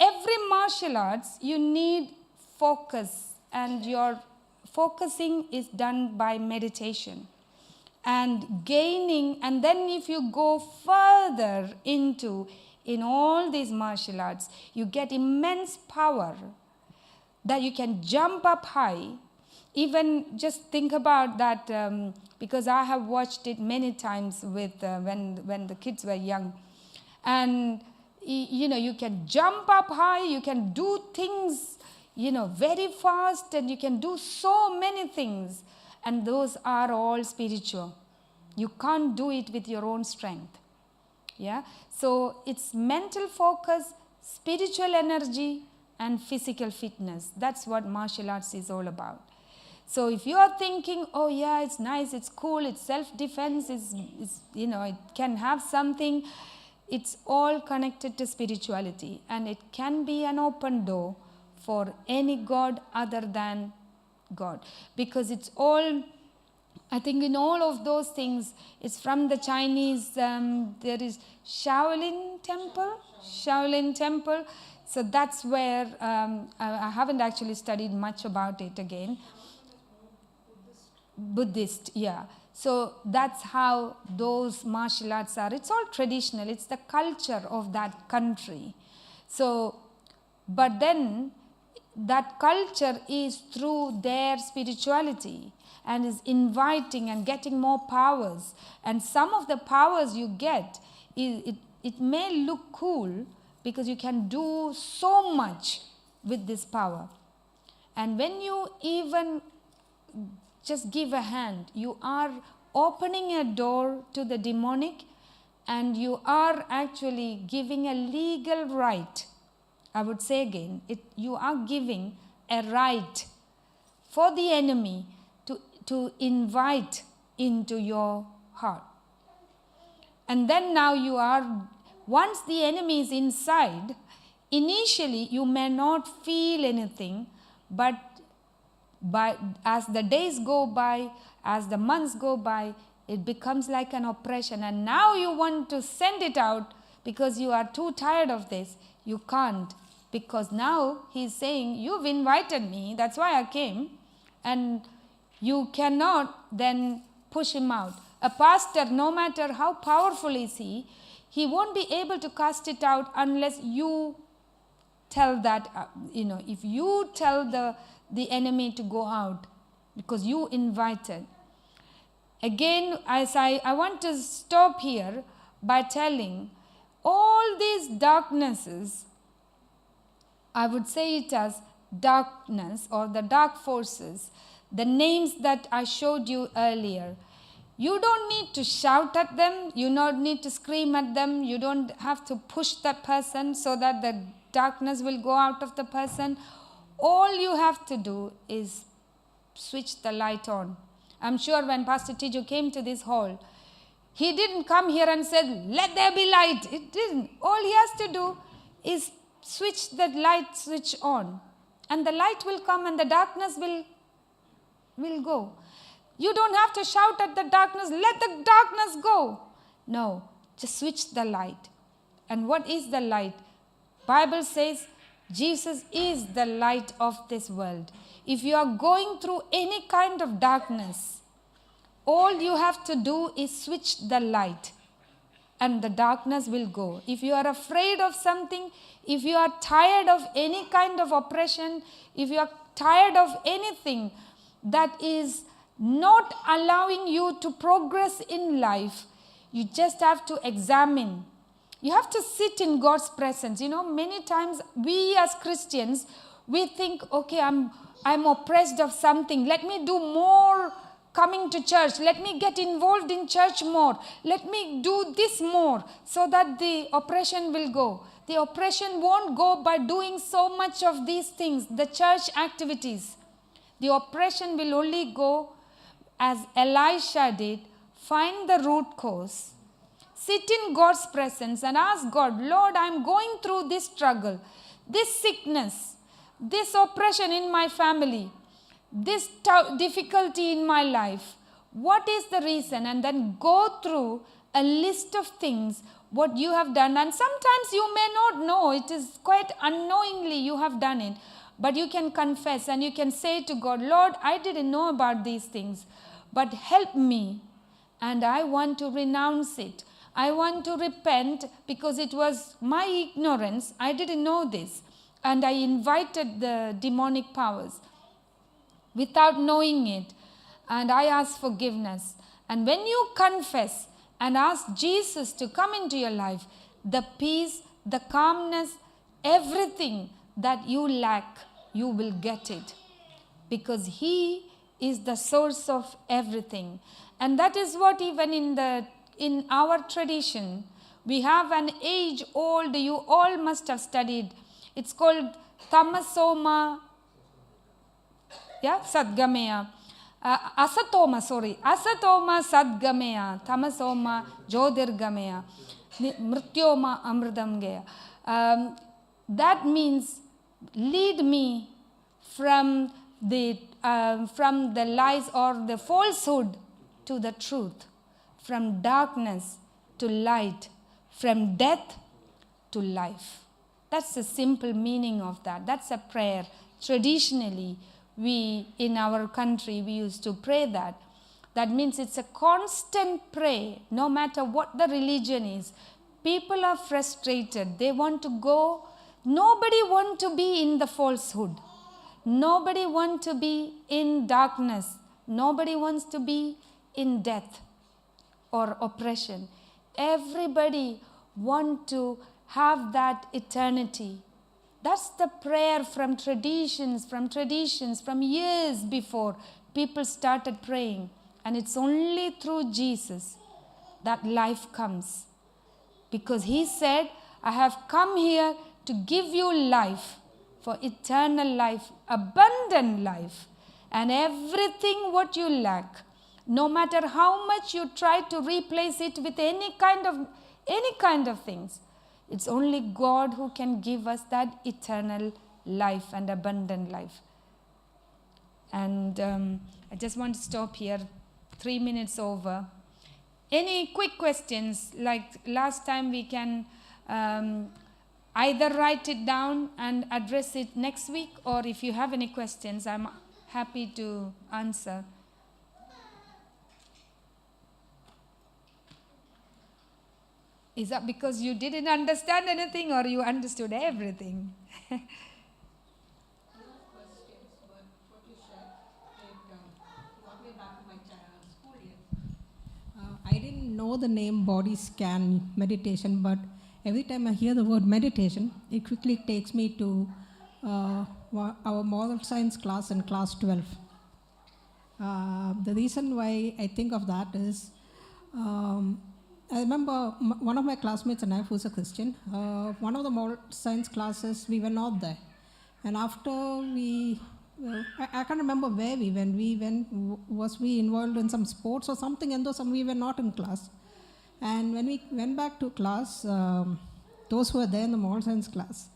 every martial arts, you need focus, and your focusing is done by meditation and gaining. And then if you go further in all these martial arts, you get immense power that you can jump up high. Even just think about that, because I have watched it many times with when the kids were young. And you can jump up high, you can do things very fast, and you can do so many things, and those are all spiritual. You can't do it with your own strength. Yeah. So it's mental focus, spiritual energy, and physical fitness. That's what martial arts is all about. So if you are thinking, oh yeah, it's nice, it's cool, it's self-defense, it's it can have something, it's all connected to spirituality, and it can be an open door for any god other than God, because it's all, I think in all of those things, it's from the Chinese, there is Shaolin Temple. So that's where, I haven't actually studied much about it again. Buddhist, yeah. So that's how those martial arts are. It's all traditional. It's the culture of that country. So, but then that culture is through their spirituality and is inviting and getting more powers. And some of the powers you get, it may look cool because you can do so much with this power. And when you even just give a hand, you are opening a door to the demonic, and you are actually giving a legal right. I would say again, you are giving a right for the enemy to invite into your heart. And then now once the enemy is inside, initially you may not feel anything, but as the days go by, as the months go by, it becomes like an oppression. And now you want to send it out because you are too tired of this. You can't, because now he's saying, you've invited me, that's why I came, and you cannot then push him out. A pastor, no matter how powerful is he won't be able to cast it out unless you tell that, if you tell the enemy to go out, because you invited. Again, I want to stop here by telling all these darknesses, I would say it as darkness or the dark forces, the names that I showed you earlier. You don't need to shout at them, you don't need to scream at them, you don't have to push that person so that the darkness will go out of the person. All you have to do is switch the light on. I'm sure when Pastor Tiju came to this hall, he didn't come here and said, let there be light. It didn't. All he has to do is switch the light switch on, and the light will come and the darkness will go. You don't have to shout at the darkness, let the darkness go. No, just switch the light. And what is the light? Bible says Jesus is the light of this world. If you are going through any kind of darkness, all you have to do is switch the light and the darkness will go. If you are afraid of something, if you are tired of any kind of oppression, if you are tired of anything that is not allowing you to progress in life, you just have to examine. You have to sit in God's presence. Many times we as Christians, we think, okay, I'm oppressed of something. Let me do more coming to church. Let me get involved in church more. Let me do this more so that the oppression will go. The oppression won't go by doing so much of these things, the church activities. The oppression will only go as Elisha did, find the root cause, sit in God's presence and ask God, Lord, I'm going through this struggle, this sickness, this oppression in my family, this difficulty in my life. What is the reason? And then go through a list of things, what you have done. And sometimes you may not know, it is quite unknowingly you have done it. But you can confess and you can say to God, Lord, I didn't know about these things, but help me, and I want to renounce it. I want to repent because it was my ignorance. I didn't know this. And I invited the demonic powers without knowing it. And I ask forgiveness. And when you confess and ask Jesus to come into your life, the peace, the calmness, everything that you lack, you will get it. Because He is the source of everything. And that is what even in our tradition, We have an age old, you all must have studied. It's called Tamasoma, Sadgamaya. Asatoma Sadgamaya, Tamasoma Jyotirgamaya, Mrityoma Amridamgaya. That means lead me from the lies or the falsehood to the truth, from darkness to light, from death to life. That's the simple meaning of that. That's a prayer. Traditionally, we in our country, we used to pray that. That means it's a constant prayer, no matter what the religion is. People are frustrated. They want to go. Nobody wants to be in the falsehood. Nobody wants to be in darkness. Nobody wants to be in death or oppression. Everybody wants to have that eternity. That's the prayer from traditions, from years before. People started praying. And it's only through Jesus that life comes. Because he said, I have come here to give you life, for eternal life, abundant life. And everything what you lack, no matter how much you try to replace it with any kind of things, it's only God who can give us that eternal life and abundant life. And I just want to stop here, 3 minutes over. Any quick questions? Like last time, we can either write it down and address it next week, or if you have any questions, I'm happy to answer. Is that because you didn't understand anything or you understood everything? I didn't know the name body scan meditation, but every time I hear the word meditation, it quickly takes me to our moral science class in class 12. The reason why I think of that is, I remember one of my classmates and I, who's a Christian, one of the moral science classes, we were not there. And after we, I can't remember where we went, was we involved in some sports or something, and though we were not in class. And when we went back to class, those who were there in the moral science class,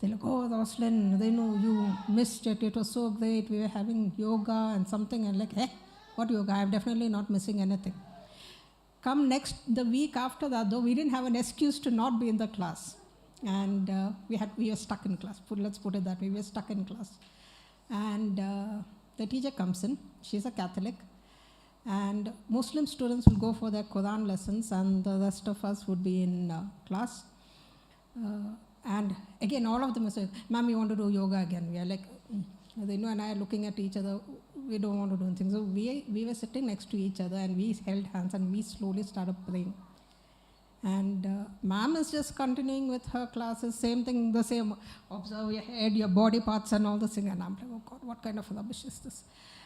they're like, oh, Roslyn, they know you missed it. It was so great. We were having yoga and something. And like, hey, what yoga? I'm definitely not missing anything. Come the week after that, though, we didn't have an excuse to not be in the class. And we were stuck in class. Let's put it that way. We were stuck in class. And the teacher comes in. She's a Catholic. And Muslim students will go for their Quran lessons, and the rest of us would be in class. And again, all of them are saying, ma'am, we want to do yoga again. We are like, and I are looking at each other. We don't want to do anything. So we were sitting next to each other, and we held hands, and we slowly started praying. And ma'am is just continuing with her classes, same thing, the same, observe your head, your body parts and all this thing. And I'm like, oh God, what kind of rubbish is this?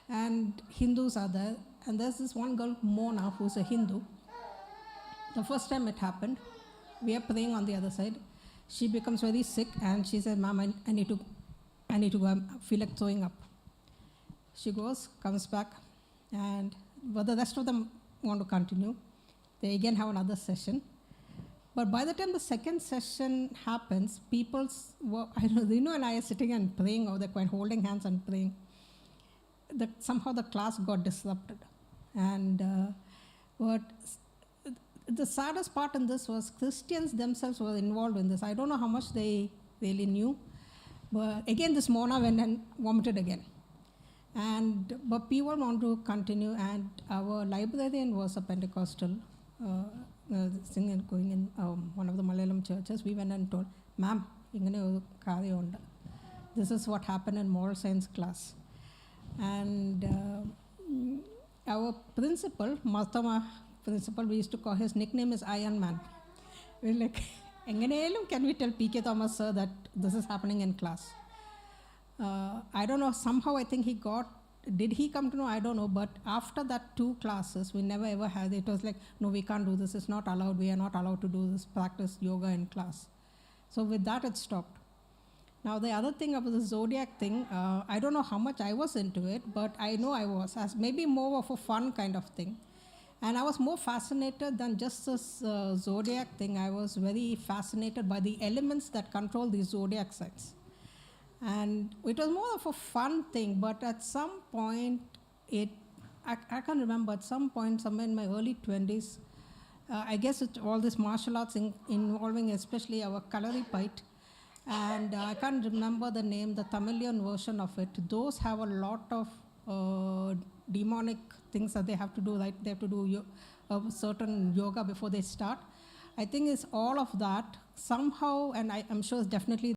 And Hindus are there. And there's this one girl, Mona, who's a Hindu. The first time it happened, we are praying on the other side. She becomes very sick, and she said, ma'am, I need to go, I feel like throwing up. She goes, comes back, but the rest of them want to continue. They again have another session. But by the time the second session happens, and I are sitting and praying, or they're quite holding hands and praying. Somehow the class got disrupted. And what the saddest part in this was Christians themselves were involved in this. I don't know how much they really knew. But again, this Mona went and vomited again. But people want to continue, and our librarian was a Pentecostal singer going in one of the Malayalam churches. We went and told, ma'am, this is what happened in moral science class. And our principal, Marthama principal, we used to call his nickname is Iron Man. We're like, can we tell P.K. Thomas, sir, that this is happening in class? I don't know, somehow I think he got did he come to know? I don't know. But after that 2 classes, we never ever had. It was like, no, we can't do this. It's not allowed. We are not allowed to do this, practice yoga in class. So with that, it stopped. Now the other thing about the zodiac thing, I don't know how much I was into it, but I know I was, as maybe more of a fun kind of thing. And I was more fascinated than just this zodiac thing. I was very fascinated by the elements that control the zodiac signs. And it was more of a fun thing, but at some point, I can't remember, at some point, somewhere in my early 20s, I guess it's all this martial arts involving especially our Kalaripait. And I can't remember the name, the Tamilian version of it. Those have a lot of demonic things that they have to do, like they have to do a certain yoga before they start. I think it's all of that somehow, and I'm sure it's definitely